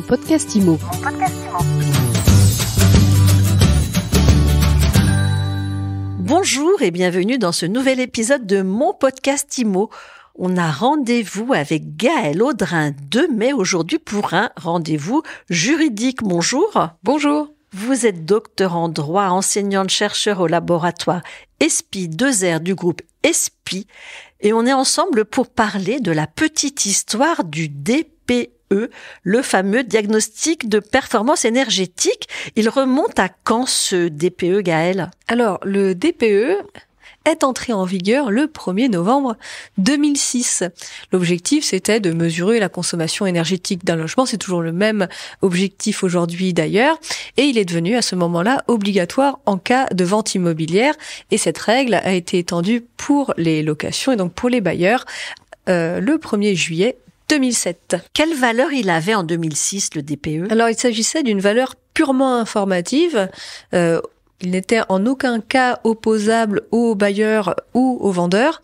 podcast IMO. Bonjour et bienvenue dans ce nouvel épisode de mon podcast IMO. On a rendez-vous avec Gaëlle Audrin de mai aujourd'hui pour un rendez-vous juridique. Bonjour. Bonjour. Vous êtes docteur en droit, enseignante-chercheur au laboratoire ESPI2R du groupe ESPI et on est ensemble pour parler de la petite histoire du DPE, le fameux diagnostic de performance énergétique. Il remonte à quand ce DPE, Gaëlle ? Alors, le DPE est entré en vigueur le 1er novembre 2006. L'objectif, c'était de mesurer la consommation énergétique d'un logement. C'est toujours le même objectif aujourd'hui d'ailleurs. Et il est devenu à ce moment-là obligatoire en cas de vente immobilière. Et cette règle a été étendue pour les locations et donc pour les bailleurs le 1er juillet 2007. Quelle valeur il avait en 2006, le DPE ? Alors, il s'agissait d'une valeur purement informative. Il n'était en aucun cas opposable aux bailleurs ou aux vendeurs.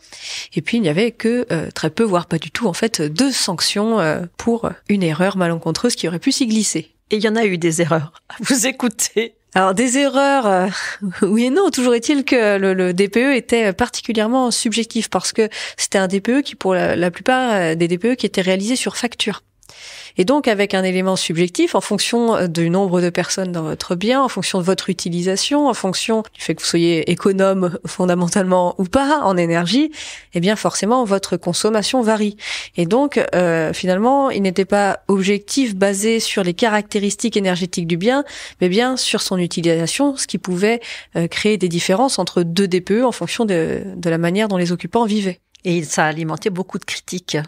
Et puis, il n'y avait que très peu, voire pas du tout, en fait, de sanctions pour une erreur malencontreuse qui aurait pu s'y glisser. Et il y en a eu des erreurs. Vous écoutez. Alors, des erreurs, oui et non. Toujours est-il que le DPE était particulièrement subjectif parce que c'était un DPE qui, pour la plupart des DPE, qui étaient réalisés sur facture. Et donc, avec un élément subjectif, en fonction du nombre de personnes dans votre bien, en fonction de votre utilisation, en fonction du fait que vous soyez économe fondamentalement ou pas en énergie, eh bien, forcément, votre consommation varie. Et donc, finalement, il n'était pas objectif basé sur les caractéristiques énergétiques du bien, mais bien sur son utilisation, ce qui pouvait créer des différences entre deux DPE en fonction de la manière dont les occupants vivaient. Et ça a alimenté beaucoup de critiques.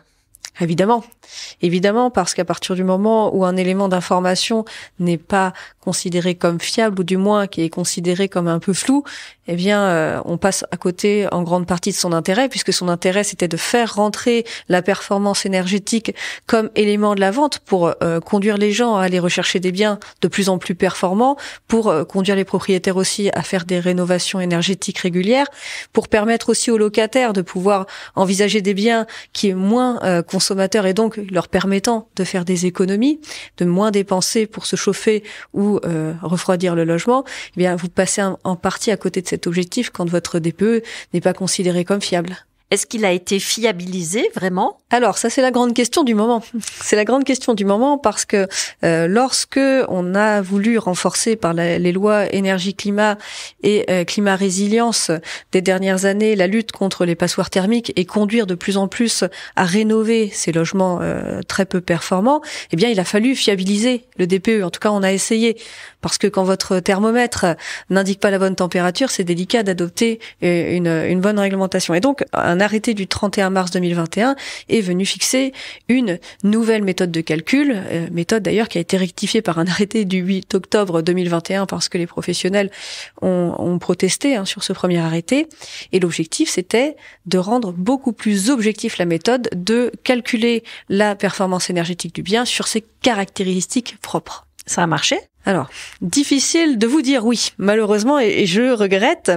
Évidemment, parce qu'à partir du moment où un élément d'information n'est pas considéré comme fiable, ou du moins qui est considéré comme un peu flou, eh bien, on passe à côté en grande partie de son intérêt, puisque son intérêt, c'était de faire rentrer la performance énergétique comme élément de la vente pour conduire les gens à aller rechercher des biens de plus en plus performants, pour conduire les propriétaires aussi à faire des rénovations énergétiques régulières, pour permettre aussi aux locataires de pouvoir envisager des biens qui est moins consommateurs et donc leur permettant de faire des économies, de moins dépenser pour se chauffer ou refroidir le logement. Eh bien, vous passez en partie à côté de cet objectif quand votre DPE n'est pas considéré comme fiable. Est-ce qu'il a été fiabilisé vraiment ? Alors, ça, c'est la grande question du moment. C'est la grande question du moment parce que lorsque on a voulu renforcer par les lois énergie-climat et climat-résilience des dernières années la lutte contre les passoires thermiques et conduire de plus en plus à rénover ces logements très peu performants, eh bien, il a fallu fiabiliser le DPE. En tout cas, on a essayé. Parce que quand votre thermomètre n'indique pas la bonne température, c'est délicat d'adopter une bonne réglementation. Et donc, un arrêté du 31 mars 2021 est venu fixer une nouvelle méthode de calcul, méthode d'ailleurs qui a été rectifiée par un arrêté du 8 octobre 2021 parce que les professionnels ont protesté sur ce premier arrêté. Et l'objectif, c'était de rendre beaucoup plus objectif la méthode, de calculer la performance énergétique du bien sur ses caractéristiques propres. Ça a marché ? Alors, difficile de vous dire oui, malheureusement, et je le regrette.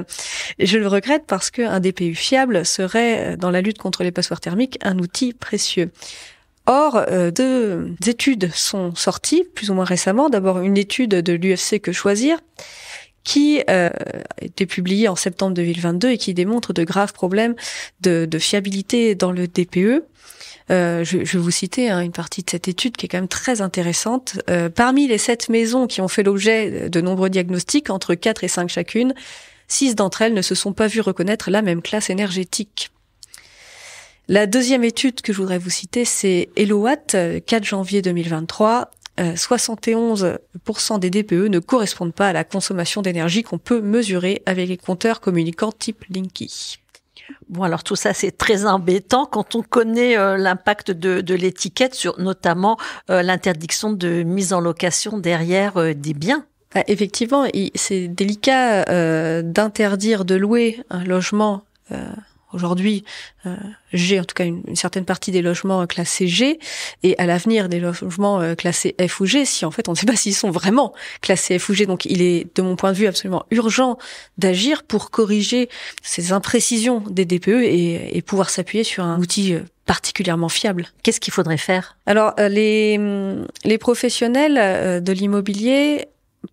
Je le regrette parce qu'un DPU fiable serait, dans la lutte contre les passoires thermiques, un outil précieux. Or, deux études sont sorties, plus ou moins récemment. D'abord, une étude de l'UFC Que Choisir, qui a été publiée en septembre 2022 et qui démontre de graves problèmes de fiabilité dans le DPE. Je vais vous citer une partie de cette étude qui est quand même très intéressante. Parmi les 7 maisons qui ont fait l'objet de nombreux diagnostics, entre 4 et 5 chacune, 6 d'entre elles ne se sont pas vues reconnaître la même classe énergétique. La deuxième étude que je voudrais vous citer, c'est Elowatt, 4 janvier 2023. 71% des DPE ne correspondent pas à la consommation d'énergie qu'on peut mesurer avec les compteurs communicants type Linky. Bon, alors tout ça, c'est très embêtant quand on connaît l'impact de l'étiquette sur notamment l'interdiction de mise en location derrière des biens. Effectivement, c'est délicat d'interdire de louer un logement aujourd'hui G, en tout cas une certaine partie des logements classés G, et à l'avenir des logements classés F ou G, si en fait on ne sait pas s'ils sont vraiment classés F ou G. Donc il est, de mon point de vue, absolument urgent d'agir pour corriger ces imprécisions des DPE et pouvoir s'appuyer sur un outil particulièrement fiable. Qu'est-ce qu'il faudrait faire? Alors les professionnels de l'immobilier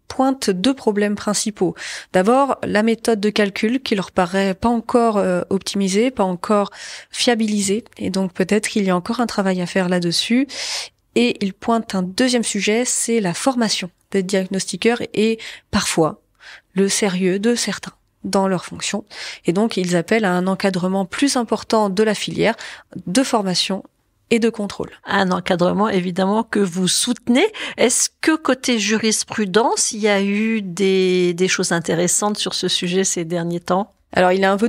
pointent deux problèmes principaux. D'abord, la méthode de calcul qui leur paraît pas encore optimisée, pas encore fiabilisée, et donc peut-être qu'il y a encore un travail à faire là-dessus. Et ils pointent un deuxième sujet, c'est la formation des diagnostiqueurs et parfois le sérieux de certains dans leurs fonctions. Et donc, ils appellent à un encadrement plus important de la filière, de formation et de contrôle. Un encadrement, évidemment, que vous soutenez. Est-ce que côté jurisprudence, il y a eu des choses intéressantes sur ce sujet ces derniers temps? Alors, il est un peu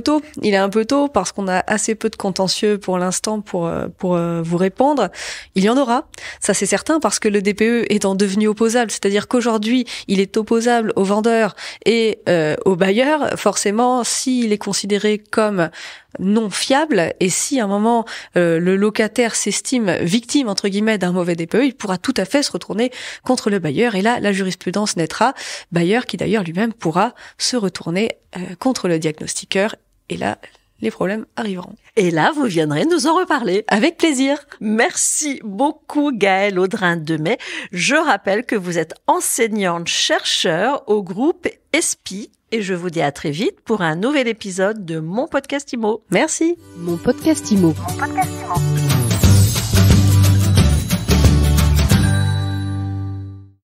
tôt parce qu'on a assez peu de contentieux pour l'instant pour vous répondre. Il y en aura, ça c'est certain, parce que le DPE étant devenu opposable, c'est-à-dire qu'aujourd'hui, il est opposable aux vendeurs et aux bailleurs, forcément, s'il est considéré comme non fiable, et si à un moment le locataire s'estime victime entre guillemets d'un mauvais DPE, il pourra tout à fait se retourner contre le bailleur, et là la jurisprudence naîtra, bailleur qui d'ailleurs lui-même pourra se retourner contre le diagnostiqueur, et là les problèmes arriveront. Et là, vous viendrez nous en reparler. Avec plaisir. Merci beaucoup Gaëlle Audrin-Demey. Je rappelle que vous êtes enseignante-chercheur au groupe ESPI, et je vous dis à très vite pour un nouvel épisode de Mon Podcast Immo. Merci. Mon Podcast Immo. Mon Podcast Immo.